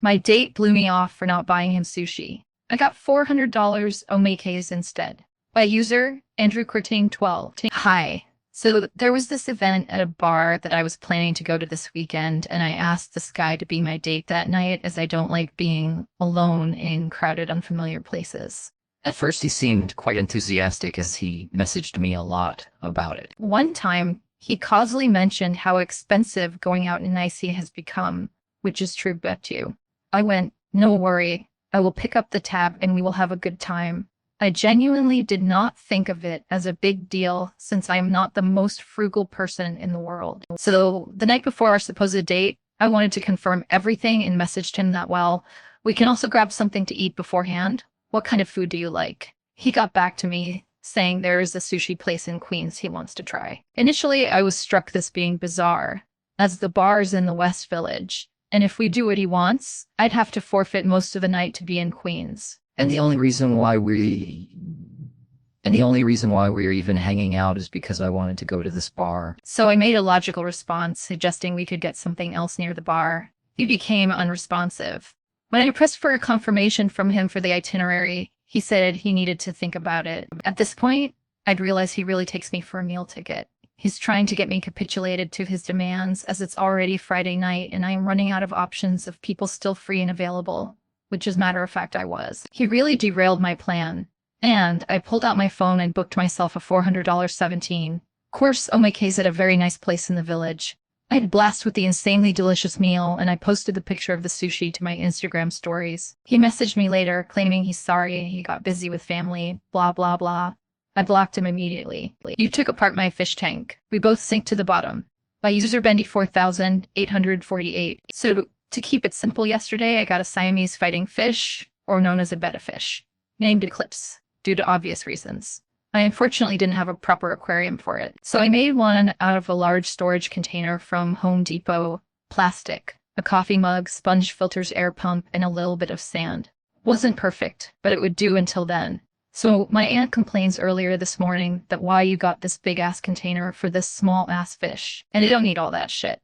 My date blew me off for not buying him sushi. I got $400 omakase instead. By user, Andrew Curting 12. Hi. So there was this event at a bar that I was planning to go to this weekend, and I asked this guy to be my date that night as I don't like being alone in crowded, unfamiliar places. At first, he seemed quite enthusiastic as he messaged me a lot about it. One time, he causally mentioned how expensive going out in icy has become, which is true, bet you. I went, no worry, I will pick up the tab and we will have a good time. I genuinely did not think of it as a big deal since I am not the most frugal person in the world. So the night before our supposed date, I wanted to confirm everything and messaged him that, well, we can also grab something to eat beforehand. What kind of food do you like? He got back to me saying there is a sushi place in Queens he wants to try. Initially, I was struck this being bizarre, as the bar is in the West Village, and if we do what he wants, I'd have to forfeit most of the night to be in Queens. And the only reason why we're even hanging out is because I wanted to go to this bar. So I made a logical response, suggesting we could get something else near the bar. He became unresponsive. When I pressed for a confirmation from him for the itinerary, he said he needed to think about it. At this point, I'd realized he really takes me for a meal ticket. He's trying to get me capitulated to his demands as it's already Friday night and I am running out of options of people still free and available, which as a matter of fact I was. He really derailed my plan, and I pulled out my phone and booked myself a $400 17 course omakase at a very nice place in the village. I had blast with the insanely delicious meal, and I posted the picture of the sushi to my Instagram stories. He messaged me later, claiming he's sorry, he got busy with family, blah blah blah. I blocked him immediately. You took apart my fish tank. We both sink to the bottom. By user Bendy 4848. So to keep it simple, yesterday I got a Siamese fighting fish, or known as a betta fish, named Eclipse, due to obvious reasons. I unfortunately didn't have a proper aquarium for it, so I made one out of a large storage container from Home Depot, plastic, a coffee mug, sponge filters, air pump, and a little bit of sand. Wasn't perfect, but it would do until then. So my aunt complains earlier this morning that why you got this big-ass container for this small-ass fish, and it don't need all that shit.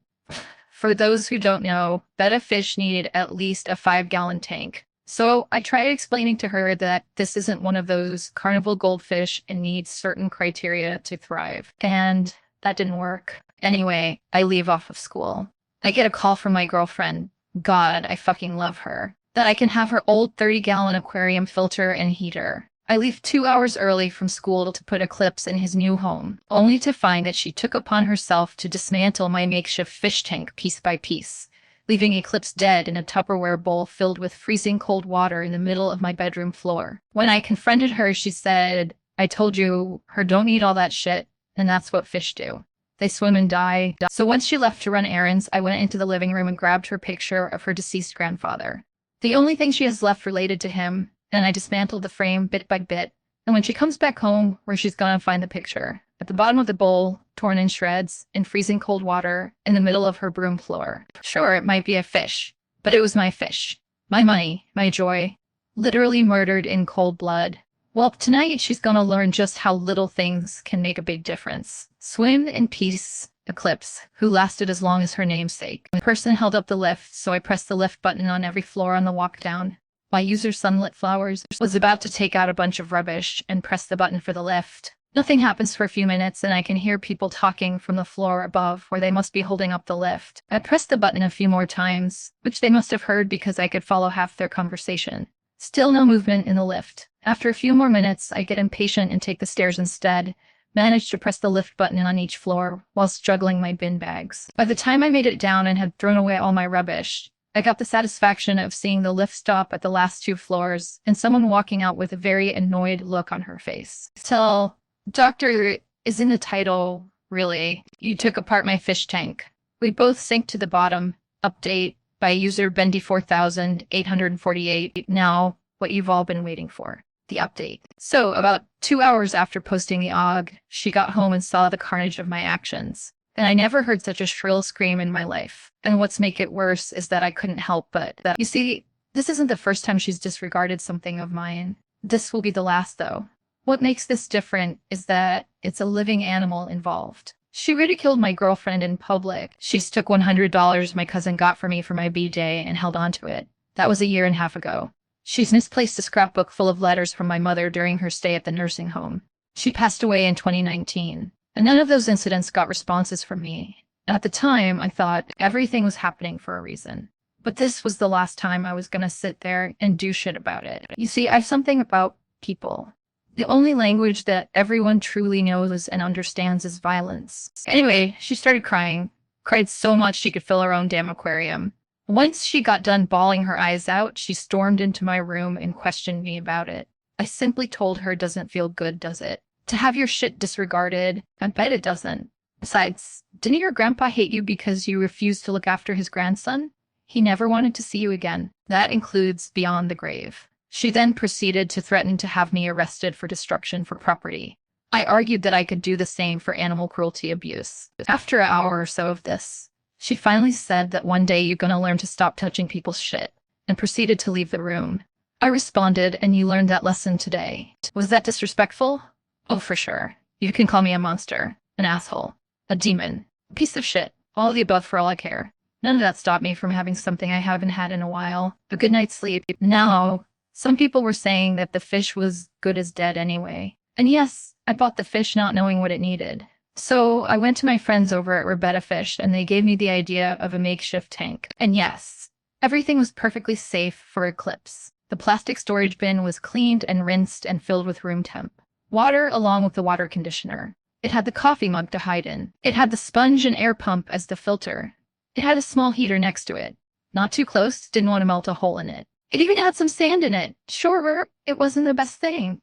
For those who don't know, betta fish needed at least a 5-gallon tank. So I tried explaining to her that this isn't one of those carnival goldfish and needs certain criteria to thrive. And that didn't work. Anyway, I leave off of school. I get a call from my girlfriend. God, I fucking love her. That I can have her old 30-gallon aquarium filter and heater. I leave 2 hours early from school to put Eclipse in his new home, only to find that she took upon herself to dismantle my makeshift fish tank piece by piece, leaving Eclipse dead in a Tupperware bowl filled with freezing cold water in the middle of my bedroom floor. When I confronted her, she said, I told you, her don't eat all that shit, and that's what fish do. They swim and die. So once she left to run errands, I went into the living room and grabbed her picture of her deceased grandfather. The only thing she has left related to him, and I dismantled the frame bit by bit. And when she comes back home, where she's gonna find the picture? At the bottom of the bowl, torn in shreds, in freezing cold water, in the middle of her broom floor. Sure, it might be a fish, but it was my fish. My money, my joy. Literally murdered in cold blood. Well, tonight she's gonna learn just how little things can make a big difference. Swim in peace, Eclipse, who lasted as long as her namesake. The person held up the lift, so I pressed the lift button on every floor on the walk down. My user Sunlit Flowers was about to take out a bunch of rubbish and press the button for the lift. Nothing happens for a few minutes, and I can hear people talking from the floor above where they must be holding up the lift. I pressed the button a few more times, which they must have heard because I could follow half their conversation. Still no movement in the lift. After a few more minutes, I get impatient and take the stairs instead, managed to press the lift button on each floor whilst juggling my bin bags. By the time I made it down and had thrown away all my rubbish, I got the satisfaction of seeing the lift stop at the last 2 floors and someone walking out with a very annoyed look on her face. Till Doctor is in the title, really. You took apart my fish tank. We both sink to the bottom. Update by user Bendy 4848. Now, what you've all been waiting for. The update. So, about 2 hours after posting the OG, she got home and saw the carnage of my actions. And I never heard such a shrill scream in my life. And what's make it worse is that I couldn't help but that. You see, this isn't the first time she's disregarded something of mine. This will be the last, though. What makes this different is that it's a living animal involved. She ridiculed my girlfriend in public. She took $100 my cousin got for me for my B-Day and held on to it. That was a year and a half ago. She's misplaced a scrapbook full of letters from my mother during her stay at the nursing home. She passed away in 2019, and none of those incidents got responses from me. At the time, I thought everything was happening for a reason. But this was the last time I was gonna sit there and do shit about it. You see, I have something about people. The only language that everyone truly knows and understands is violence. Anyway, she started crying. Cried so much she could fill her own damn aquarium. Once she got done bawling her eyes out, she stormed into my room and questioned me about it. I simply told her it doesn't feel good, does it? To have your shit disregarded? I bet it doesn't. Besides, didn't your grandpa hate you because you refused to look after his grandson? He never wanted to see you again. That includes beyond the grave. She then proceeded to threaten to have me arrested for destruction for property. I argued that I could do the same for animal cruelty abuse. After an hour or so of this, she finally said that one day you're gonna learn to stop touching people's shit, and proceeded to leave the room. I responded, and you learned that lesson today. Was that disrespectful? Oh, for sure. You can call me a monster, an asshole, a demon, a piece of shit, all of the above for all I care. None of that stopped me from having something I haven't had in a while, a good night's sleep. Now, some people were saying that the fish was good as dead anyway. And yes, I bought the fish not knowing what it needed. So I went to my friends over at Roberta Fish and they gave me the idea of a makeshift tank. And yes, everything was perfectly safe for eclipse. The plastic storage bin was cleaned and rinsed and filled with room temp water along with the water conditioner. It had the coffee mug to hide in. It had the sponge and air pump as the filter. It had a small heater next to it. Not too close, didn't want to melt a hole in it. It even had some sand in it. Sure, it wasn't the best thing.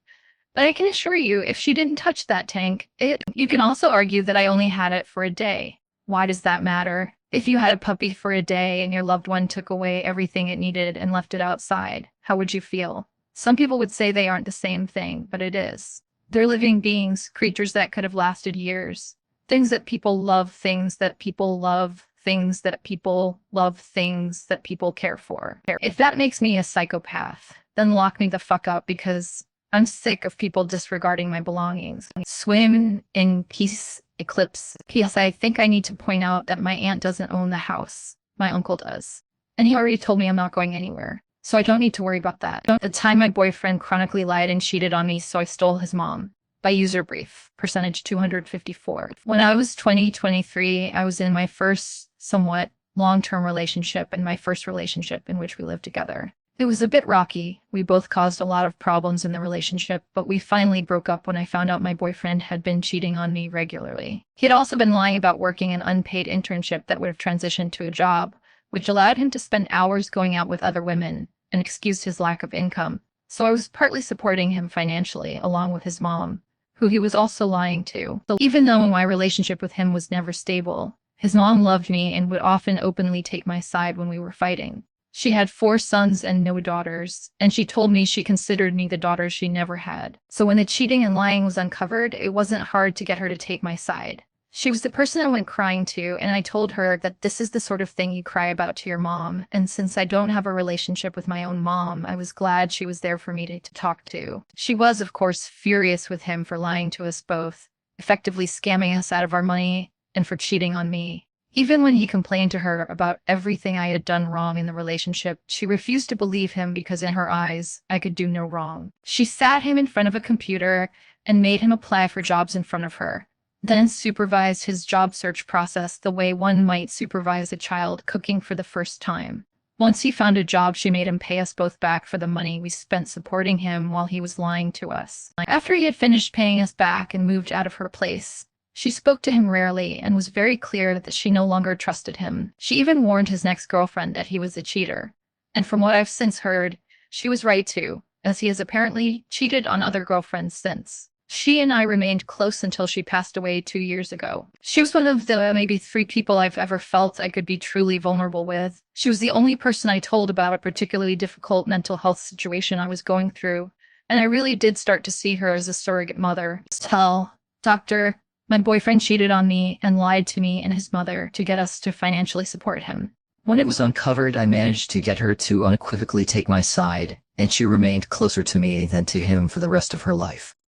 But I can assure you, if she didn't touch that tank, you can also argue that I only had it for a day. Why does that matter? If you had a puppy for a day and your loved one took away everything it needed and left it outside, how would you feel? Some people would say they aren't the same thing, but it is. They're living beings, creatures that could have lasted years. Things that people love, things that people love, things that people love, things that people care for. If that makes me a psychopath, then lock me the fuck up because I'm sick of people disregarding my belongings. Swim in peace, Eclipse. P.S. I think I need to point out that my aunt doesn't own the house. My uncle does. And he already told me I'm not going anywhere. So I don't need to worry about that. At the time, my boyfriend chronically lied and cheated on me, so I stole his mom. By user brief, percentage 254. When I was 23, I was in my first somewhat long-term relationship and my first relationship in which we lived together. It was a bit rocky. We both caused a lot of problems in the relationship, but we finally broke up when I found out my boyfriend had been cheating on me regularly. He had also been lying about working an unpaid internship that would have transitioned to a job, which allowed him to spend hours going out with other women and excused his lack of income. So I was partly supporting him financially, along with his mom, who he was also lying to. So even though my relationship with him was never stable, his mom loved me and would often openly take my side when we were fighting. She had 4 sons and no daughters, and she told me she considered me the daughter she never had. So when the cheating and lying was uncovered, it wasn't hard to get her to take my side. She was the person I went crying to, and I told her that this is the sort of thing you cry about to your mom, and since I don't have a relationship with my own mom, I was glad she was there for me to talk to. She was, of course, furious with him for lying to us both, effectively scamming us out of our money, and for cheating on me. Even when he complained to her about everything I had done wrong in the relationship, she refused to believe him because in her eyes, I could do no wrong. She sat him in front of a computer and made him apply for jobs in front of her, then supervised his job search process the way one might supervise a child cooking for the first time. Once he found a job, she made him pay us both back for the money we spent supporting him while he was lying to us. After he had finished paying us back and moved out of her place, she spoke to him rarely and was very clear that she no longer trusted him. She even warned his next girlfriend that he was a cheater. And from what I've since heard, she was right too, as he has apparently cheated on other girlfriends since. She and I remained close until she passed away 2 years ago. She was one of the maybe 3 people I've ever felt I could be truly vulnerable with. She was the only person I told about a particularly difficult mental health situation I was going through, and I really did start to see her as a surrogate mother. Tell, Doctor, my boyfriend cheated on me and lied to me and his mother to get us to financially support him. When it was uncovered, I managed to get her to unequivocally take my side, and she remained closer to me than to him for the rest of her life.